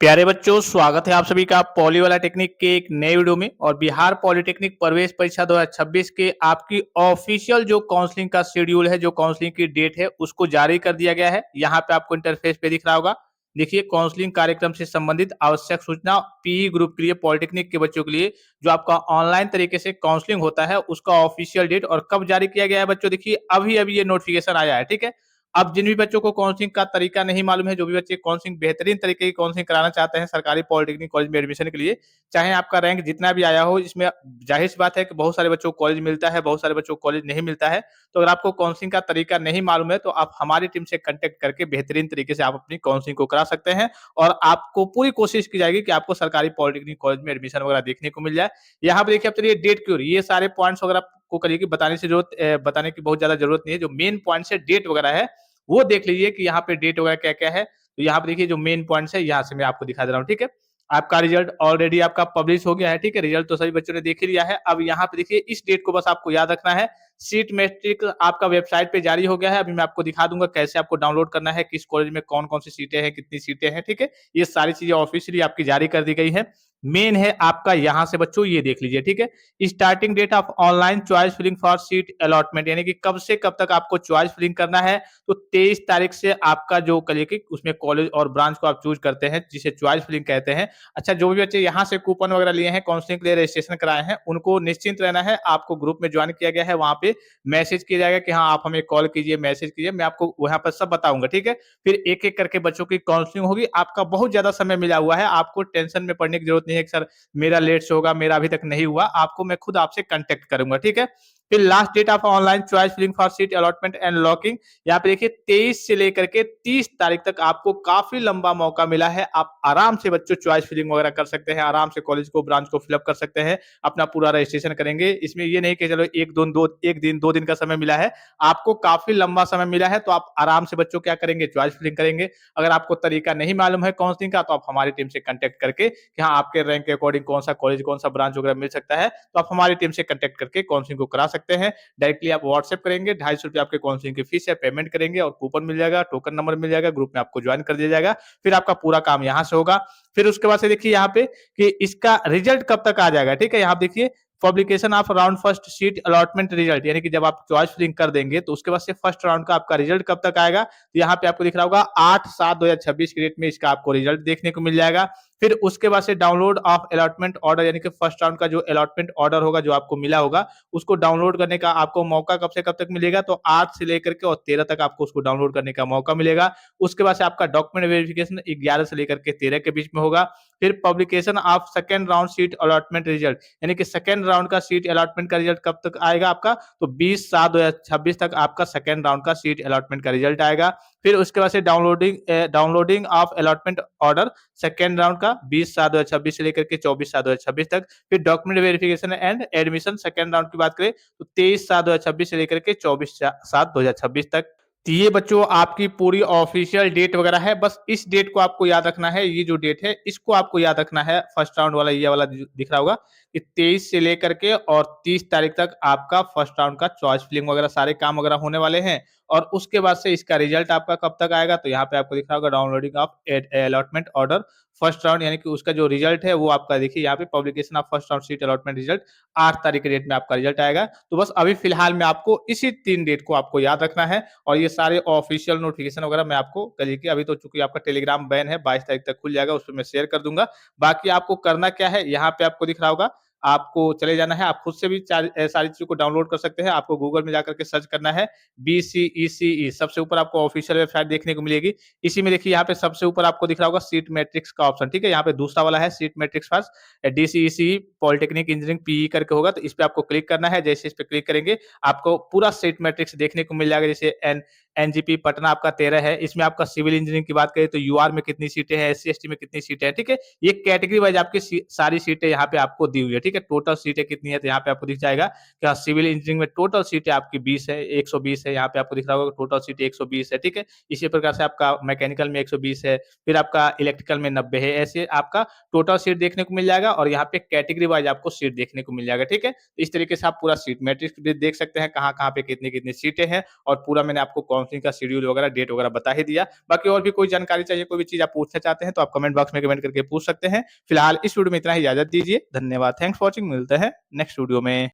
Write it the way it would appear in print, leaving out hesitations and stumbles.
प्यारे बच्चों, स्वागत है आप सभी का पॉली वाला टेक्निक के एक नए वीडियो में। और बिहार पॉलिटेक्निक प्रवेश परीक्षा 2026 के आपकी ऑफिशियल जो काउंसलिंग का शेड्यूल है, जो काउंसलिंग की डेट है, उसको जारी कर दिया गया है। यहाँ पे आपको इंटरफेस पे दिख रहा होगा। देखिए, काउंसलिंग कार्यक्रम से संबंधित आवश्यक सूचना पीई ग्रुप के लिए, पॉलिटेक्निक के बच्चों के लिए जो आपका ऑनलाइन तरीके से काउंसलिंग होता है, उसका ऑफिशियल डेट और कब जारी किया गया है। बच्चों देखिए, अभी अभी ये नोटिफिकेशन आया है, ठीक है। अब जिन भी बच्चों को काउंसलिंग का तरीका नहीं मालूम है, जो भी बच्चे काउंसलिंग बेहतरीन तरीके की काउंसलिंग कराना चाहते हैं सरकारी पॉलिटेक्निक कॉलेज में एडमिशन के लिए, चाहे आपका रैंक जितना भी आया हो, इसमें जाहिर सी बात है कि बहुत सारे बच्चों को कॉलेज मिलता है, बहुत सारे बच्चों को कॉलेज नहीं मिलता है। तो अगर आपको काउंसलिंग का तरीका नहीं मालूम है, तो आप हमारी टीम से कॉन्टैक्ट करके बेहतरीन तरीके से आप अपनी काउंसलिंग को करा सकते हैं। और आपको पूरी कोशिश की जाएगी कि आपको सरकारी पॉलिटेक्निक कॉलेज में एडमिशन वगैरह देखने को मिल जाए। यहाँ पे देखिए, अब चलिए डेट क्यों, ये सारे पॉइंट्स वगैरह को करिए कि बताने की बहुत ज्यादा जरूरत नहीं है। जो मेन पॉइंट्स है, डेट वगैरह है, वो देख लीजिए कि यहाँ पे डेट वगैरह क्या-क्या है। तो यहाँ पे देखिए जो मेन पॉइंट्स है, यहाँ से मैं आपको दिखा दे रहा हूँ, ठीक है। आपका रिजल्ट ऑलरेडी आपका पब्लिश हो गया है, ठीक है। रिजल्ट तो सभी बच्चों ने देख ही लिया है। अब यहाँ पे देखिए, इस डेट को बस आपको याद रखना है। सीट मैट्रिक्स आपका वेबसाइट पे जारी हो गया है। अभी मैं आपको दिखा दूंगा कैसे आपको डाउनलोड करना है, किस कॉलेज में कौन-कौन सी सीटें हैं, कितनी सीटें हैं, ठीक है। ये सारी चीजें ऑफिशियली आपकी जारी कर दी गई है। मेन है आपका यहाँ से बच्चों, ये देख लीजिए, ठीक है। Starting date of online choice filling for seat allotment, यानी कि कब से कब तक आपको चॉइस फिलिंग करना है। तो 23 तारीख से आपका जो करिए उसमें कॉलेज और ब्रांच को आप चूज करते हैं, जिसे चॉइस फिलिंग कहते हैं। अच्छा, जो भी बच्चे यहाँ से कूपन वगैरह लिए हैं, काउंसलिंग के लिए रजिस्ट्रेशन कराए हैं, उनको निश्चिंत रहना है। आपको ग्रुप में ज्वाइन किया गया है, वहां पे मैसेज किया जाएगा कि हाँ, आप हमें कॉल कीजिए, मैसेज कीजिए, मैं आपको वहां पर सब बताऊंगा, ठीक है। फिर एक एक करके बच्चों की काउंसलिंग होगी। आपका बहुत ज्यादा समय मिला हुआ है, आपको टेंशन में पड़ने की जरूरत नहीं है कि सर मेरा लेट से होगा, मेरा अभी तक नहीं हुआ। आपको मैं खुद आपसे कांटेक्ट करूंगा, ठीक है। फिर last date of online choice filling for seat allotment and locking, यहाँ पे देखिए 23 से लेकर के 30 तारीख तक आपको काफी लंबा मौका मिला है। आप आराम से बच्चों चॉइस फिलिंग वगैरह कर सकते हैं, आराम से कॉलेज को ब्रांच को फिलअप कर सकते हैं, अपना पूरा रजिस्ट्रेशन करेंगे। इसमें ये नहीं कि चलो एक दिन दो दिन का समय मिला है, आपको काफी लंबा समय मिला है। तो आप आराम से बच्चों क्या करेंगे, चॉइस फिलिंग करेंगे। अगर आपको तरीका नहीं मालूम है काउंसलिंग का, तो आप हमारी टीम से कांटेक्ट करके कि हाँ, आपके रैंक के अकॉर्डिंग कौन सा कॉलेज, कौन सा ब्रांच वगैरह मिल सकता है, तो आप हमारी टीम से कांटेक्ट करके काउंसलिंग को करा सकते हैं। डायरेक्टली आप व्हाट्सएप करेंगे, 250 रुपये आपके काउंसलिंग की फीस है, पेमेंट करेंगे और कूपन मिल जाएगा, टोकन नंबर मिल जाएगा, ग्रुप में आपको ज्वाइन कर दिया जाएगा। फिर आपका पूरा काम यहाँ से होगा। फिर उसके बाद से देखिए यहाँ पे कि इसका रिजल्ट कब तक आ जाएगा, ठीक है। यहाँ देखिए, publication of round first seat allotment result, यानी कि जब आप चॉइस फिलिंग कर देंगे, तो उसके बाद से फर्स्ट राउंड का आपका रिजल्ट कब तक आएगा। तो यहाँ पे आपको दिख रहा होगा 8/7/2026 की डेट में इसका आपको रिजल्ट देखने को मिल जाएगा। फिर उसके बाद से डाउनलोड ऑफ अलॉटमेंट ऑर्डर, यानी कि फर्स्ट राउंड का जो अलॉटमेंट ऑर्डर होगा, जो आपको मिला होगा, उसको डाउनलोड करने का आपको मौका कब से कब तक मिलेगा। तो 8 से लेकर के और 13 तक आपको उसको डाउनलोड करने का मौका मिलेगा। उसके बाद से आपका डॉक्यूमेंट वेरिफिकेशन 11 से लेकर के 13 के बीच में होगा। फिर publication of second round seat allotment result, यानी कि सेकंड राउंड का सीट अलॉटमेंट का रिजल्ट कब तक आएगा आपका। तो 20/7/2026 तक आपका सेकंड राउंड का सीट अलॉटमेंट का रिजल्ट आएगा। फिर उसके बाद से downloading of allotment order second round का 20/7/2026 से लेकर के 24/7/2026 तक। फिर document verification and admission second round की बात करें, तो 23/7/2026 से लेकर के 24/7/2026 तक। तो ये बच्चों आपकी पूरी ऑफिशियल डेट वगैरह है। बस इस डेट को आपको याद रखना है, ये जो डेट है इसको आपको याद रखना है। फर्स्ट राउंड वाला, ये वाला दिख रहा होगा कि 23 से लेकर के और 30 तारीख तक आपका फर्स्ट राउंड का चॉइस फिलिंग वगैरह सारे काम वगैरह होने वाले हैं। और उसके बाद से इसका रिजल्ट आपका कब तक आएगा, तो यहाँ पे आपको दिख रहा होगा downloading of allotment order first round, यानी कि उसका जो रिजल्ट है वो आपका देखिए यहाँ पे publication of first round seat allotment result 8 तारीख के डेट में आपका रिजल्ट आएगा। तो बस अभी फिलहाल में आपको इसी 3 डेट को आपको याद रखना है। और ये सारे ऑफिशियल नोटिफिकेशन वगैरह मैं आपको कल की, अभी तो चूंकि आपका टेलीग्राम बैन है, 22 तारीख तक खुल जाएगा, उस पर मैं शेयर कर दूंगा। बाकी आपको करना क्या है, यहाँ पे आपको दिख रहा होगा, आपको चले जाना है। आप खुद से भी सारी चीजों को डाउनलोड कर सकते हैं। आपको गूगल में जाकर के सर्च करना है BCECE, सबसे ऊपर आपको ऑफिशियल वेबसाइट देखने को मिलेगी। इसी में देखिए यहाँ पे सबसे ऊपर आपको दिख रहा होगा सीट मैट्रिक्स का ऑप्शन, ठीक है। यहाँ पे दूसरा वाला है seat matrix first DCECE polytechnic engineering PE करके होगा, तो इस पे आपको क्लिक करना है। जैसे इस पे क्लिक करेंगे, आपको पूरा सीट मैट्रिक्स देखने को मिल जाएगा। जैसे एनजीपी पटना आपका 13 है, इसमें आपका सिविल इंजीनियरिंग की बात करें तो यूआर में कितनी सीटें हैं, SC ST में कितनी सीटें हैं, ठीक है। ये कैटेगरी वाइज आपकी सारी सीटें यहाँ पे आपको दी हुई है, ठीक है। टोटल सीटें कितनी है, तो यहाँ पे आपको दिख जाएगा कि सिविल इंजीनियरिंग में टोटल सीटें आपकी 20 है, 120 है। यहाँ पे आपको दिख रहा होगा टोटल सीटें 120 है, ठीक है। इसी प्रकार से आपका मैकेनिकल में 120 है, फिर आपका इलेक्ट्रिकल में 90 है। ऐसे आपका टोटल सीट देखने को मिल जाएगा और यहाँ पे कैटेगरी वाइज आपको सीट देखने को मिल जाएगा, ठीक है। इस तरीके से आप पूरा सीट मैट्रिक्स भी देख सकते हैं, कहाँ कहाँ पे कितनी कितनी सीटें हैं। और पूरा मैंने आपको काउंसलिंग का शेड्यूल वगैरह, डेट वगैरह बता ही दिया। बाकी और भी कोई जानकारी चाहिए, कोई भी चीज़ आप पूछना चाहते हैं तो आप कमेंट बॉक्स में कमेंट करके पूछ सकते हैं। फिलहाल इस वीडियो में इतना ही, इजाज़त दीजिए। धन्यवाद। Thanks for watching. मिलते हैं नेक्स्ट वीडियो में।